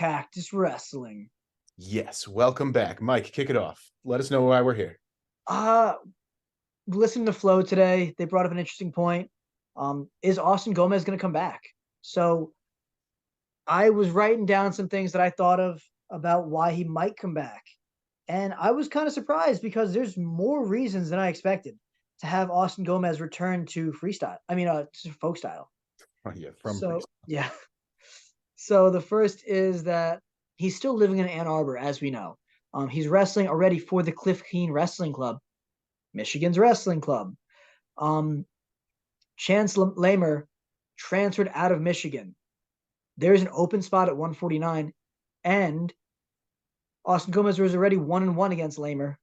Cactus Wrestling. Yes, welcome back. Mike, kick it off. Let us know why we're here. Uh Listening to Flow today, they brought up an interesting point. Is Austin Gomez going to come back? So I was writing down some things that I thought of about why he might come back. And I was kind of surprised because there's more reasons than I expected to have Austin Gomez return to freestyle. To folk style. Oh, yeah, from So, freestyle. yeah. So the first is that he's still living in Ann Arbor, as we know. He's wrestling already for the Cliff Keen Wrestling Club, Michigan's wrestling club. Um, Chance Lamer transferred out of Michigan. There's an open spot at 149, and Austin Gomez was already 1-1 against Lamer.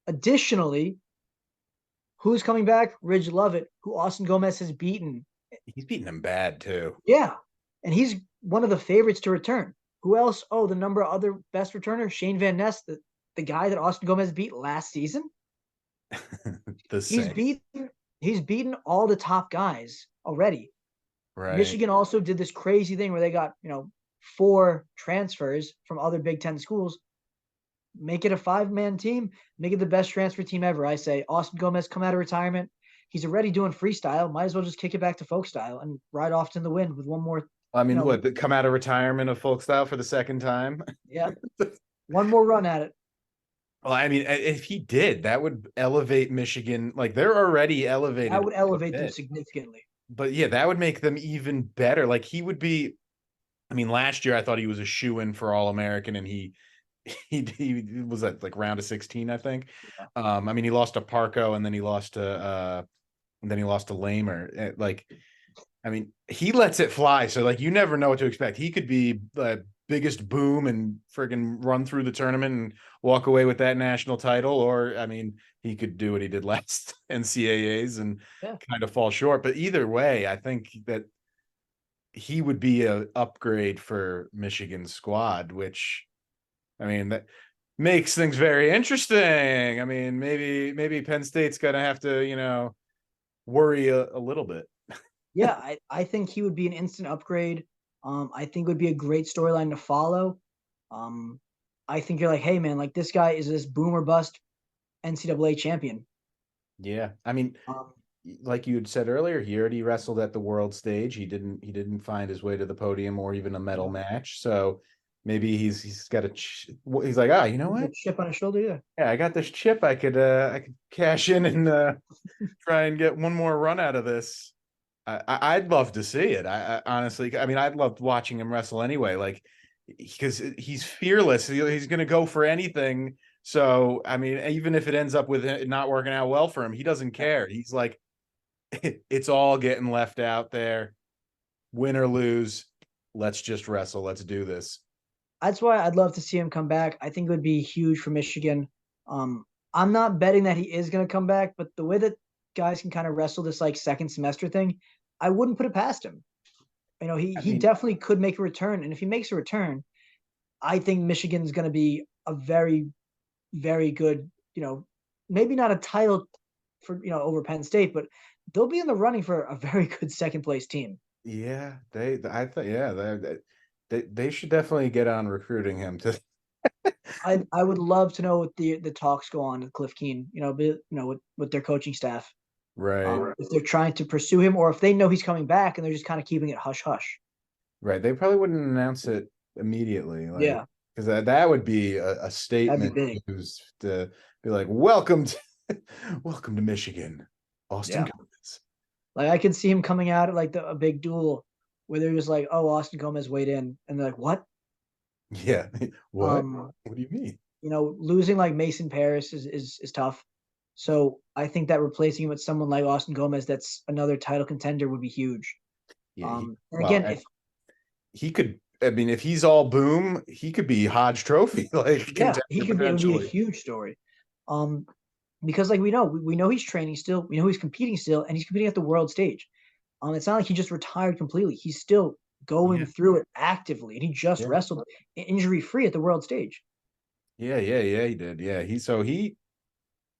Additionally, who's coming back? Ridge Lovett, who Austin Gomez has beaten. He's beating him bad too. Yeah, and he's one of the favorites to return. Who else? Oh, the number of other best returners, Shane Van Ness, the guy that Austin Gomez beat last season. The He's same. beaten he's beaten all the top guys already. Right. Michigan also did this crazy thing where they got, 4 transfers from other Big Ten schools. Make it a 5-man team, make it the best transfer team ever. I say Austin Gomez come out of retirement. He's already doing freestyle. Might as well just kick it back to folk style and ride off in the wind with one more, I mean, you know, come out of retirement of folk style for the second time? yeah, one more run at it. Well, I mean, if he did, that would elevate Michigan. Like they're already That elevated would a elevate them bit, significantly. but yeah, that would make them even better. Like he would be. I mean, last year I thought he was a shoe-in for All American, and he was at like round of 16, I think. Yeah. I mean, he lost to Parco, and then he lost to Lamer. Like, I mean, he lets it fly. So like, you never know what to expect. He could be the biggest boom and friggin' run through the tournament and walk away with that national title, or I mean, he could do what he did last NCAAs and Yeah. kind of fall short. But either way, I think that he would be a upgrade for Michigan's squad, which I mean that makes things very interesting. I mean, maybe Penn State's gonna have to, worry a little bit. Yeah, I think he would be an instant upgrade. I think it would be a great storyline to follow. Um, I think you're like, hey man, like this guy is this boom or bust NCAA champion. Yeah. I mean, Um, like you had said earlier, he already wrestled at the world stage. He didn't find his way to the podium or even a medal yeah, match. So maybe he's got he's like, you know the what? chip on his shoulder. Yeah, Yeah, I got this chip. I could cash in and try and get one more run out of this. I'd love to see it. I honestly, I mean, I'd loved watching him wrestle anyway. Like, because he's fearless. He's going to go for anything. So, I mean, even if it ends up with it not working out well for him, he doesn't yeah. care. He's like, it's all getting left out there. Win or lose, let's just wrestle. Let's do this. That's why I'd love to see him come back. I think it would be huge for Michigan. Um, I'm not betting that he is going to come back, but the way that guys can kind of wrestle this like second semester thing, I wouldn't put it past him. He I he mean, definitely could make a return, and if he makes a return, I think Michigan's going to be a very, very good. Maybe not a title for over Penn State, but they'll be in the running for a very good second place team. yeah, I thought, yeah, they should definitely get on recruiting him to. I would love to know what the talks go on with Cliff Keen. With their coaching staff. Right. If they're trying to pursue him, or if they know he's coming back and they're just kind of keeping it hush hush. Right. They probably wouldn't announce it immediately, like Yeah, because that would be a that'd be statement big. news to be like, welcome to welcome to Michigan, Austin Yeah, Gomez. like I can see him coming out at like a big duel where they're just like, "Oh, Austin Gomez weighed in," and they're like, "What?" Yeah. What? Um, What do you mean? Losing like Mason Paris is tough. So I think that replacing him with someone like Austin Gomez, that's another title contender, would be huge. Yeah. And Well, again, and if he could. I mean, if he's all boom, he could be Hodge Trophy like yeah, contender it would be a potentially. huge story. Um, because like we know he's training still, we know he's competing still, and he's competing at the world stage. It's not like he just retired completely. He's still going Yeah. through it actively, and he just Yeah. wrestled injury free at the world stage. Yeah. He did. Yeah.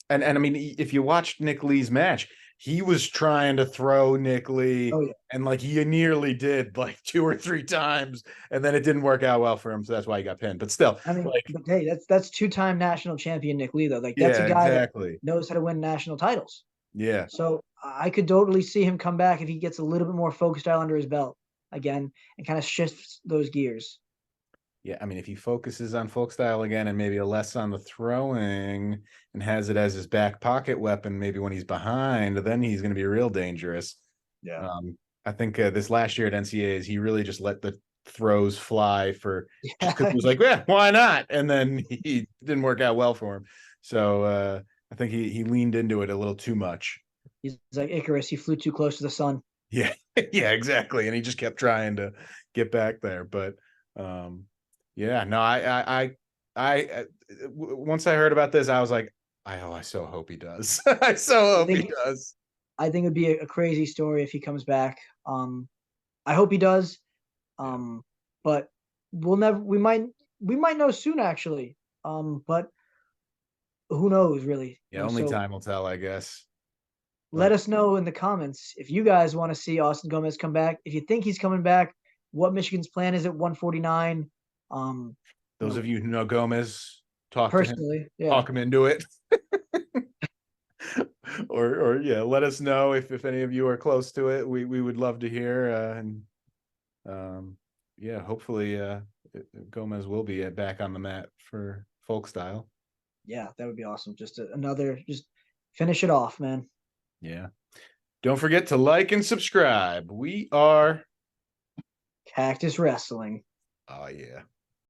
And I mean, if you watched Nick Lee's match, he was trying to throw Nick Lee, Oh yeah. and like he nearly did like 2 or 3 times, and then it didn't work out well for him, so that's why he got pinned. But still, I mean, like, but hey, that's two-time national champion Nick Lee though. Like that's a yeah, guy that exactly. knows how to win national titles. Yeah. So I could totally see him come back if he gets a little bit more folk style under his belt again and kind of shifts those gears. Yeah, I mean, if he focuses on folk style again and maybe a less on the throwing and has it as his back pocket weapon, maybe when he's behind, then he's going to be real dangerous. Yeah. Um, I think this last year at NCAAs, he really just let the throws fly for just because Yeah. he was like, yeah, why not? And then he didn't work out well for him. So I think he leaned into it a little too much. He's like Icarus. He flew too close to the sun. Yeah, yeah, exactly. And he just kept trying to get back there. But um, yeah, no, once I heard about this, I was like, I so hope he does. I so I hope he think does. I think it'd be a crazy story if he comes back. I hope he does. Yeah, Um, but we'll never. We might know soon actually. But who knows really? yeah. Only So time will tell, I guess. let But us know in the comments if you guys want to see Austin Gomez come back. If you think he's coming back, what Michigan's plan is at 149. Um, you those know, of you who know Gomez, talk to him, personally, yeah, talk him into it. Or yeah, let us know if any of you are close to it. We would love to hear. And um, yeah, hopefully Gomez will be back on the mat for folk style. yeah, that would be awesome. Just another, just finish it off, man. Yeah. Don't forget to like and subscribe. We are. Cactus Wrestling. Oh, yeah.